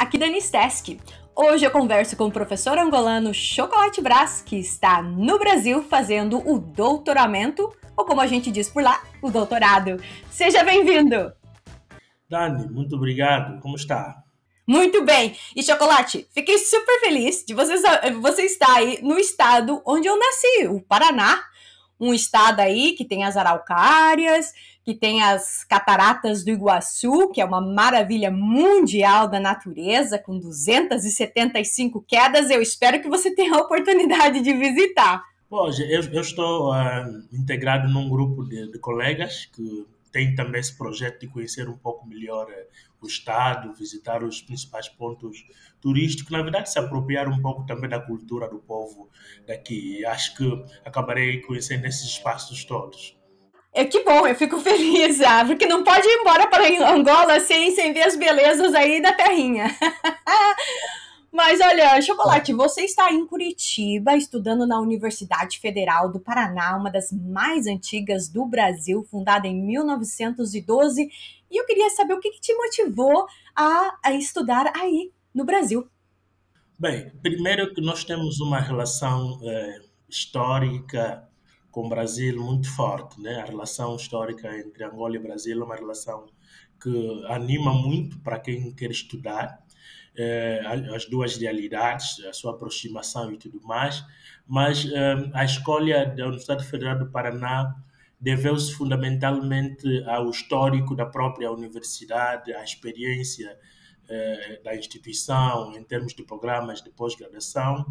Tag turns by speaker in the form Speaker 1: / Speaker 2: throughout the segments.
Speaker 1: aqui da Nistesc. Hoje eu converso com o professor angolano Chocolate Brás, que está no Brasil fazendo o doutoramento, ou como a gente diz por lá, o doutorado. Seja bem-vindo!
Speaker 2: Dani, muito obrigado. Como está?
Speaker 1: Muito bem! E Chocolate, fiquei super feliz de você estar aí no estado onde eu nasci, o Paraná. Um estado aí que tem as araucárias, que tem as cataratas do Iguaçu, que é uma maravilha mundial da natureza, com 275 quedas. Eu espero que você tenha a oportunidade de visitar.
Speaker 2: Bom, eu estou integrado num grupo de colegas que tem também esse projeto de conhecer um pouco melhor o estado, visitar os principais pontos turísticos, na verdade se apropriar um pouco também da cultura do povo daqui. Acho que acabarei conhecendo esses espaços todos.
Speaker 1: Que bom, eu fico feliz, porque não pode ir embora para Angola sem ver as belezas aí da terrinha. Mas olha, Chocolate, você está em Curitiba, estudando na Universidade Federal do Paraná, uma das mais antigas do Brasil, fundada em 1912. E eu queria saber o que te motivou a estudar aí no Brasil.
Speaker 2: Bem, primeiro que nós temos uma relação histórica com o Brasil muito forte, né? A relação histórica entre Angola e Brasil é uma relação que anima muito para quem quer estudar as duas realidades, a sua aproximação e tudo mais, mas a escolha da Universidade Federal do Paraná deveu-se fundamentalmente ao histórico da própria universidade, à experiência da instituição em termos de programas de pós-graduação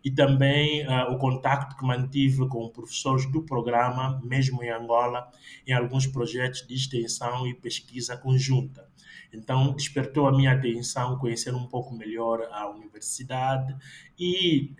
Speaker 2: e também o contacto que mantive com professores do programa, mesmo em Angola, em alguns projetos de extensão e pesquisa conjunta. Então, despertou a minha atenção conhecer um pouco melhor a universidade e,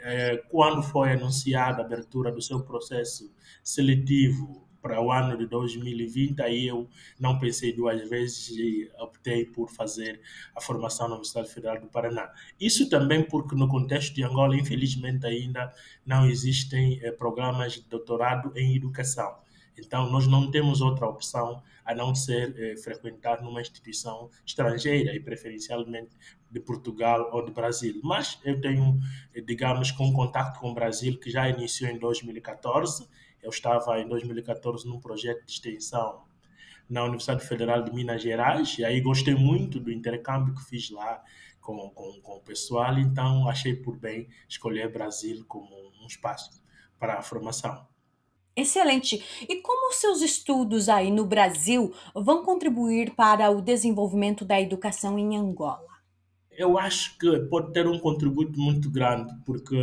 Speaker 2: quando foi anunciada a abertura do seu processo seletivo para o ano de 2020, aí eu não pensei duas vezes e optei por fazer a formação na Universidade Federal do Paraná. Isso também porque no contexto de Angola, infelizmente, ainda não existem programas de doutorado em educação. Então, nós não temos outra opção a não ser frequentar numa instituição estrangeira e preferencialmente de Portugal ou de Brasil. Mas eu tenho, digamos, com um contato com o Brasil que já iniciou em 2014. Eu estava em 2014 num projeto de extensão na Universidade Federal de Minas Gerais e aí gostei muito do intercâmbio que fiz lá com o pessoal, então achei por bem escolher Brasil como um espaço para a formação.
Speaker 1: Excelente. E como os seus estudos aí no Brasil vão contribuir para o desenvolvimento da educação em Angola?
Speaker 2: Eu acho que pode ter um contributo muito grande, porque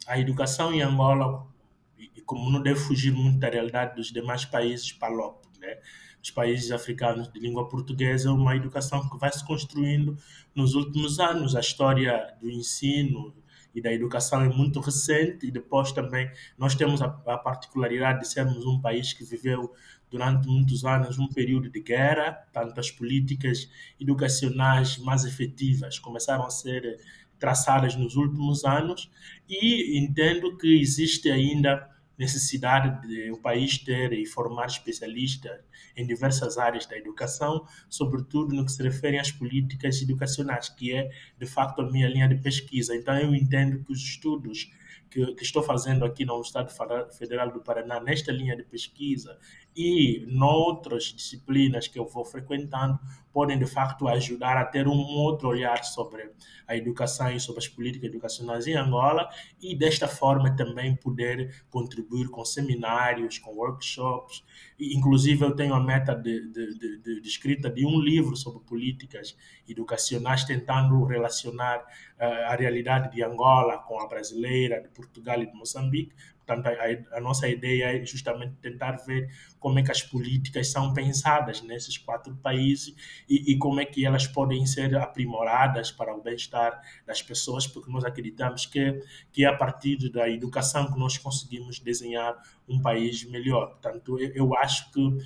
Speaker 2: a educação em Angola, e como não deve fugir muito da realidade dos demais países PALOP, né? Os países africanos de língua portuguesa, é uma educação que vai se construindo nos últimos anos. A história do ensino e da educação é muito recente e depois também nós temos a particularidade de sermos um país que viveu durante muitos anos um período de guerra, tanto as políticas educacionais mais efetivas começaram a ser traçadas nos últimos anos e entendo que existe ainda necessidade de o país ter e formar especialistas em diversas áreas da educação, sobretudo no que se refere às políticas educacionais, que é, de facto, a minha linha de pesquisa. Então, eu entendo que os estudos que estou fazendo aqui na Universidade Federal do Paraná, nesta linha de pesquisa e noutras disciplinas que eu vou frequentando, podem, de facto, ajudar a ter um outro olhar sobre a educação e sobre as políticas educacionais em Angola e, desta forma, também poder contribuir com seminários, com workshops. E, inclusive, eu tenho a meta de escrita de um livro sobre políticas educacionais, tentando relacionar a realidade de Angola com a brasileira, de Portugal e de Moçambique. Portanto, a nossa ideia é justamente tentar ver como é que as políticas são pensadas nesses quatro países e como é que elas podem ser aprimoradas para o bem-estar das pessoas, porque nós acreditamos que é a partir da educação que nós conseguimos desenhar um país melhor. Portanto, eu acho que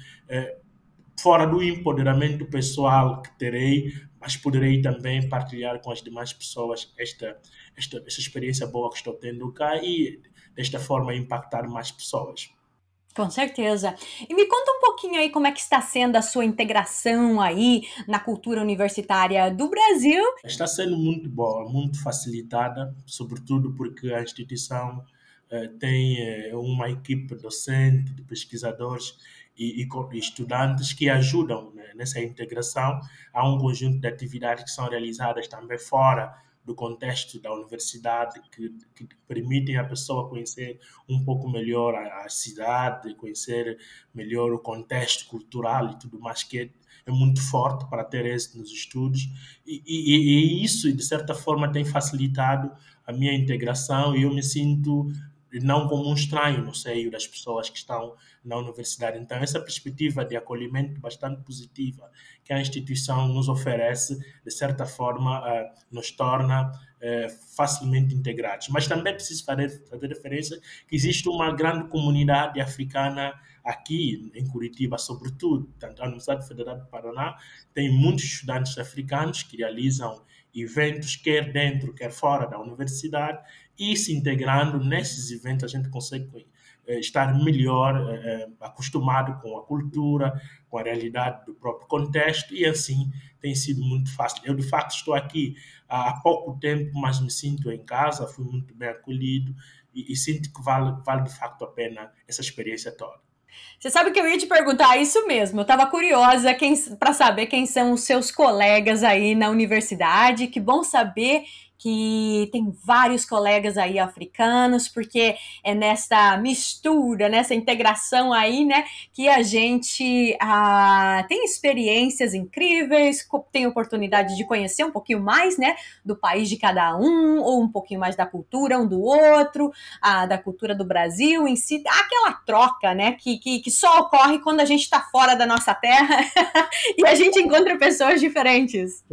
Speaker 2: fora do empoderamento pessoal que terei, mas poderei também partilhar com as demais pessoas esta experiência boa que estou tendo cá e desta forma impactar mais pessoas.
Speaker 1: Com certeza. E me conta um pouquinho aí como é que está sendo a sua integração aí na cultura universitária do Brasil.
Speaker 2: Está sendo muito boa, muito facilitada, sobretudo porque a instituição tem uma equipe docente, de pesquisadores e estudantes que ajudam, né, nessa integração. Há um conjunto de atividades que são realizadas também fora do contexto da universidade, que permitem a pessoa conhecer um pouco melhor a cidade, conhecer melhor o contexto cultural e tudo mais, que é muito forte para ter êxito nos estudos. E isso, de certa forma, tem facilitado a minha integração e eu me sinto não como um estranho no seio das pessoas que estão na universidade. Então, essa perspectiva de acolhimento bastante positiva que a instituição nos oferece, de certa forma, nos torna facilmente integrados. Mas também preciso fazer referência que existe uma grande comunidade africana aqui em Curitiba, sobretudo. Tanto a Universidade Federal do Paraná tem muitos estudantes africanos que realizam eventos, quer dentro, quer fora da universidade, e se integrando nesses eventos a gente consegue estar melhor acostumado com a cultura, com a realidade do próprio contexto, e assim tem sido muito fácil. Eu, de facto, estou aqui há pouco tempo, mas me sinto em casa, fui muito bem acolhido e sinto que vale de facto a pena essa experiência toda.
Speaker 1: Você sabe que eu ia te perguntar isso mesmo. Eu estava curiosa para saber quem são os seus colegas aí na universidade. Que bom saber que tem vários colegas aí africanos, porque é nessa mistura, nessa integração aí, né, que a gente tem experiências incríveis, tem oportunidade de conhecer um pouquinho mais, né, do país de cada um, ou um pouquinho mais da cultura um do outro, da cultura do Brasil em si, aquela troca, né, que só ocorre quando a gente está fora da nossa terra e a gente encontra pessoas diferentes.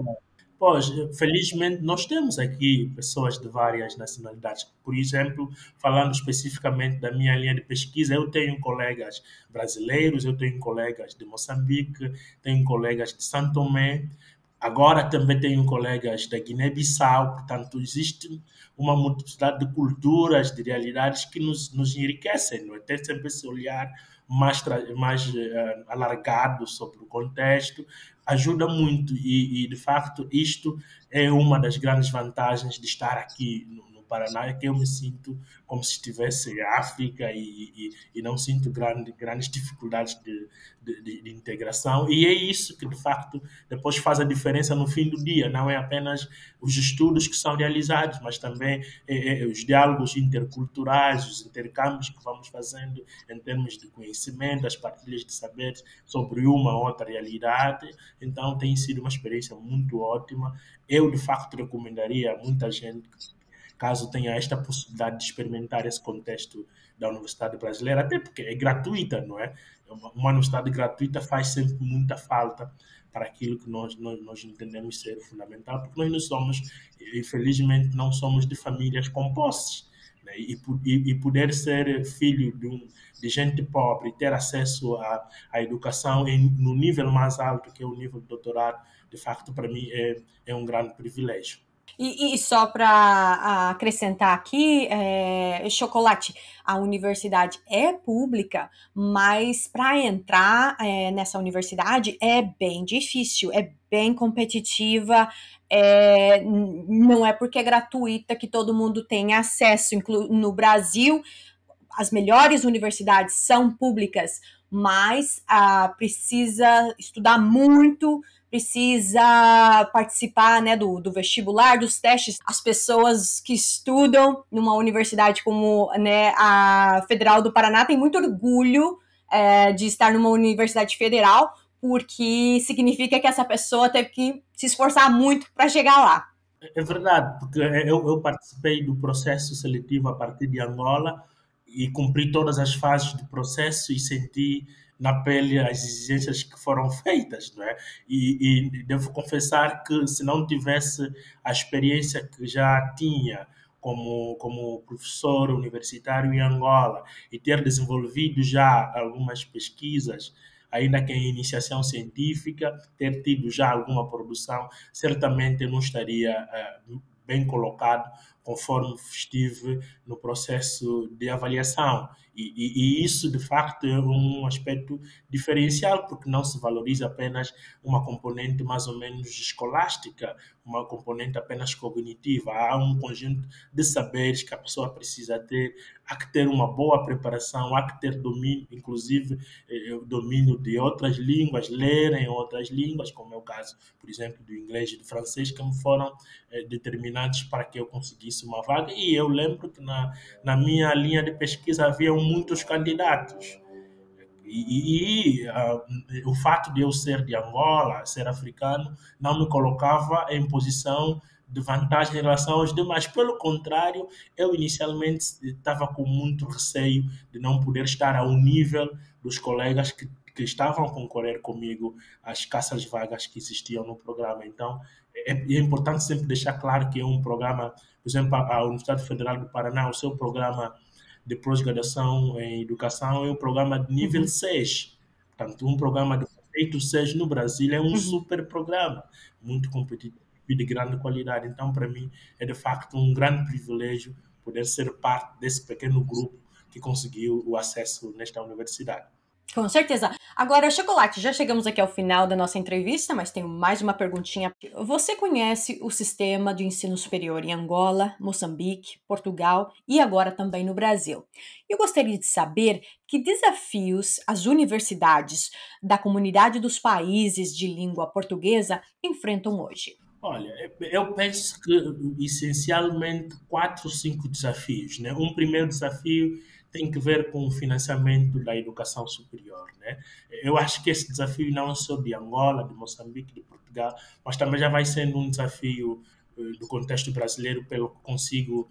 Speaker 2: Pois, felizmente, nós temos aqui pessoas de várias nacionalidades. Por exemplo, falando especificamente da minha linha de pesquisa, eu tenho colegas brasileiros, eu tenho colegas de Moçambique, tenho colegas de São Tomé, agora também tenho colegas da Guiné-Bissau. Portanto, existe uma multiplicidade de culturas, de realidades que nos enriquecem, não é? Ter sempre esse olhar mais alargado sobre o contexto ajuda muito e, de facto, isto é uma das grandes vantagens de estar aqui no Paraná, é que eu me sinto como se estivesse em África e não sinto grandes dificuldades de integração. E é isso que, de facto, depois faz a diferença no fim do dia. Não é apenas os estudos que são realizados, mas também os diálogos interculturais, os intercâmbios que vamos fazendo em termos de conhecimento, as partilhas de saberes sobre uma ou outra realidade. Então, tem sido uma experiência muito ótima. Eu, de facto, recomendaria a muita gente, caso tenha esta possibilidade de experimentar esse contexto da Universidade Brasileira, até porque é gratuita, não é? Uma universidade gratuita faz sempre muita falta para aquilo que nós entendemos ser fundamental, porque nós não somos, infelizmente, não somos de famílias com posses, né? E poder ser filho de gente pobre e ter acesso à educação no nível mais alto, que é o nível de doutorado, de facto, para mim, é um grande privilégio.
Speaker 1: E só para acrescentar aqui, Chocolate, a universidade é pública, mas para entrar nessa universidade é bem difícil, é bem competitiva, não é porque é gratuita que todo mundo tem acesso. No Brasil, as melhores universidades são públicas, mas precisa estudar muito, precisa participar, né, do vestibular, dos testes. As pessoas que estudam numa universidade como, né, a Federal do Paraná têm muito orgulho de estar numa universidade federal, porque significa que essa pessoa teve que se esforçar muito para chegar lá.
Speaker 2: É verdade, porque eu participei do processo seletivo a partir de Angola e cumpri todas as fases do processo e senti na pele as exigências que foram feitas, não é? E devo confessar que se não tivesse a experiência que já tinha como professor universitário em Angola e ter desenvolvido já algumas pesquisas, ainda que em iniciação científica, ter tido já alguma produção, certamente não estaria bem colocado conforme estive no processo de avaliação. E isso, de facto, é um aspecto diferencial, porque não se valoriza apenas uma componente mais ou menos escolástica, uma componente apenas cognitiva. Há um conjunto de saberes que a pessoa precisa ter. Há que ter uma boa preparação, há que ter domínio, inclusive domínio de outras línguas, ler em outras línguas, como é o caso, por exemplo, do inglês e do francês, que me foram determinantes para que eu conseguisse uma vaga. E eu lembro que na minha linha de pesquisa havia muitos candidatos. O fato de eu ser de Angola, ser africano, não me colocava em posição de vantagem em relação aos demais. Pelo contrário, eu inicialmente estava com muito receio de não poder estar ao nível dos colegas que estavam a concorrer comigo às escassas vagas que existiam no programa. Então, é importante sempre deixar claro que é um programa, por exemplo, a Universidade Federal do Paraná, o seu programa de pós-graduação em educação é um programa de nível 6. Portanto, um programa de conceito 6 no Brasil é um super programa, muito competitivo e de grande qualidade. Então, para mim, é de facto um grande privilégio poder ser parte desse pequeno grupo que conseguiu o acesso nesta universidade.
Speaker 1: Com certeza. Agora, Chocolate, já chegamos aqui ao final da nossa entrevista, mas tenho mais uma perguntinha. Você conhece o sistema de ensino superior em Angola, Moçambique, Portugal e agora também no Brasil? Eu gostaria de saber que desafios as universidades da comunidade dos países de língua portuguesa enfrentam hoje.
Speaker 2: Olha, eu penso que essencialmente 4 ou 5 desafios, né? Um primeiro desafio tem que ver com o financiamento da educação superior, né? Eu acho que esse desafio não é só de Angola, de Moçambique, de Portugal, mas também já vai sendo um desafio do contexto brasileiro, pelo que consigo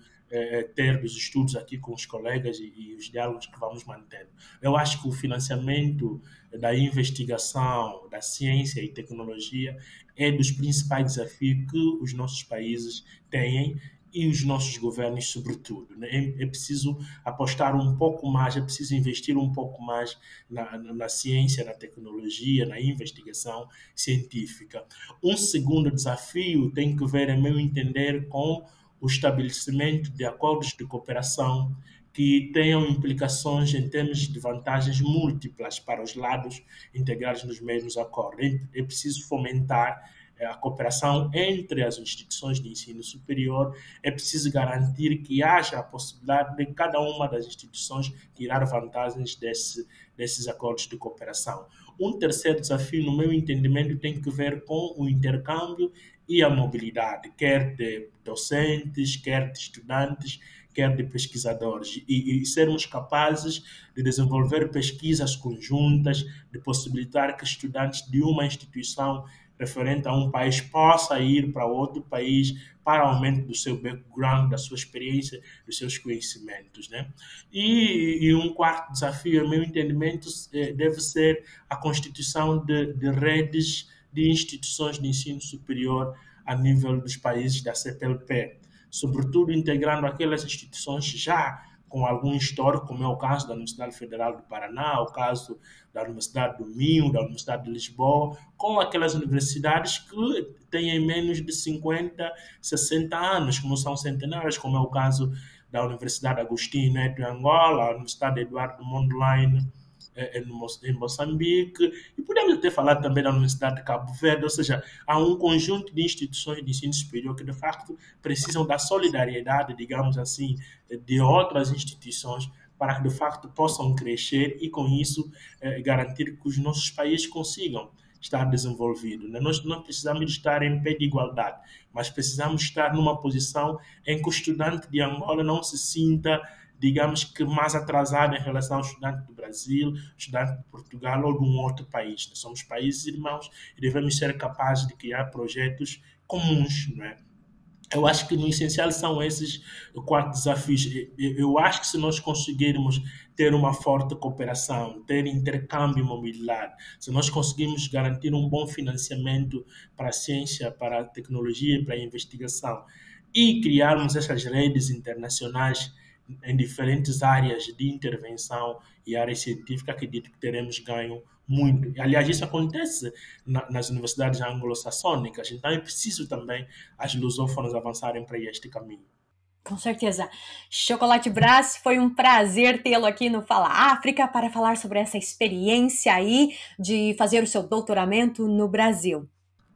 Speaker 2: ter dos estudos aqui com os colegas e os diálogos que vamos mantendo. Eu acho que o financiamento da investigação, da ciência e tecnologia é dos principais desafios que os nossos países têm e os nossos governos, sobretudo, né? É preciso apostar um pouco mais, é preciso investir um pouco mais na ciência, na tecnologia, na investigação científica. Um segundo desafio tem que ver, a meu entender, com o estabelecimento de acordos de cooperação que tenham implicações em termos de vantagens múltiplas para os lados integrados nos mesmos acordos. É preciso fomentar a cooperação entre as instituições de ensino superior, é preciso garantir que haja a possibilidade de cada uma das instituições tirar vantagens desses acordos de cooperação. Um terceiro desafio, no meu entendimento, tem que ver com o intercâmbio e a mobilidade, quer de docentes, quer de estudantes, quer de pesquisadores, e sermos capazes de desenvolver pesquisas conjuntas, de possibilitar que estudantes de uma instituição referente a um país possa ir para outro país para aumento do seu background, da sua experiência, dos seus conhecimentos, né? E um quarto desafio, a meu entendimento, deve ser a constituição de redes de instituições de ensino superior a nível dos países da CPLP, sobretudo integrando aquelas instituições já com algum histórico, como é o caso da Universidade Federal do Paraná, o caso da Universidade do Minho, da Universidade de Lisboa, com aquelas universidades que têm menos de 50, 60 anos, que não são centenárias, como é o caso da Universidade Agostinho Neto em Angola, a Universidade Eduardo Mondlane em Moçambique, e podemos até falar também da Universidade de Cabo Verde, ou seja, há um conjunto de instituições de ensino superior que, de facto, precisam da solidariedade, digamos assim, de outras instituições para que, de facto, possam crescer e, com isso, garantir que os nossos países consigam estar desenvolvidos. Nós não precisamos estar em pé de igualdade, mas precisamos estar numa posição em que o estudante de Angola não se sinta, digamos que, mais atrasado em relação ao estudante do Brasil, estudante de Portugal ou de um outro país. Nós somos países irmãos e devemos ser capazes de criar projetos comuns, não é? Eu acho que no essencial são esses 4 desafios. Eu acho que se nós conseguirmos ter uma forte cooperação, ter intercâmbio e mobilidade, se nós conseguirmos garantir um bom financiamento para a ciência, para a tecnologia, para a investigação e criarmos essas redes internacionais em diferentes áreas de intervenção e áreas científicas, acredito que teremos ganho muito. Aliás, isso acontece nas universidades anglo-saxônicas, então é preciso também as lusófonas avançarem para este caminho.
Speaker 1: Com certeza. Chocolate Brás, foi um prazer tê-lo aqui no Fala África para falar sobre essa experiência aí de fazer o seu doutoramento no Brasil.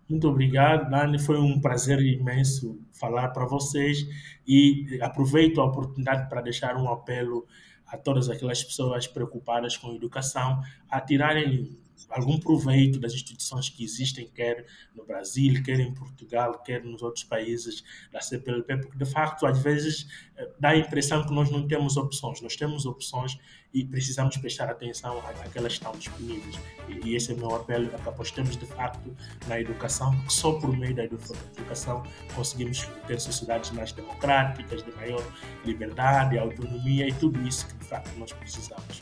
Speaker 2: Muito obrigado, Dani. Foi um prazer imenso falar para vocês e aproveito a oportunidade para deixar um apelo a todas aquelas pessoas preocupadas com educação a tirarem algum proveito das instituições que existem, quer no Brasil, quer em Portugal, quer nos outros países da CPLP, porque de facto às vezes dá a impressão que nós não temos opções. Nós temos opções e precisamos prestar atenção àquelas que estão disponíveis. E esse é o meu apelo, é que apostemos de facto na educação, porque só por meio da educação conseguimos ter sociedades mais democráticas, de maior liberdade, autonomia e tudo isso que de facto nós precisamos.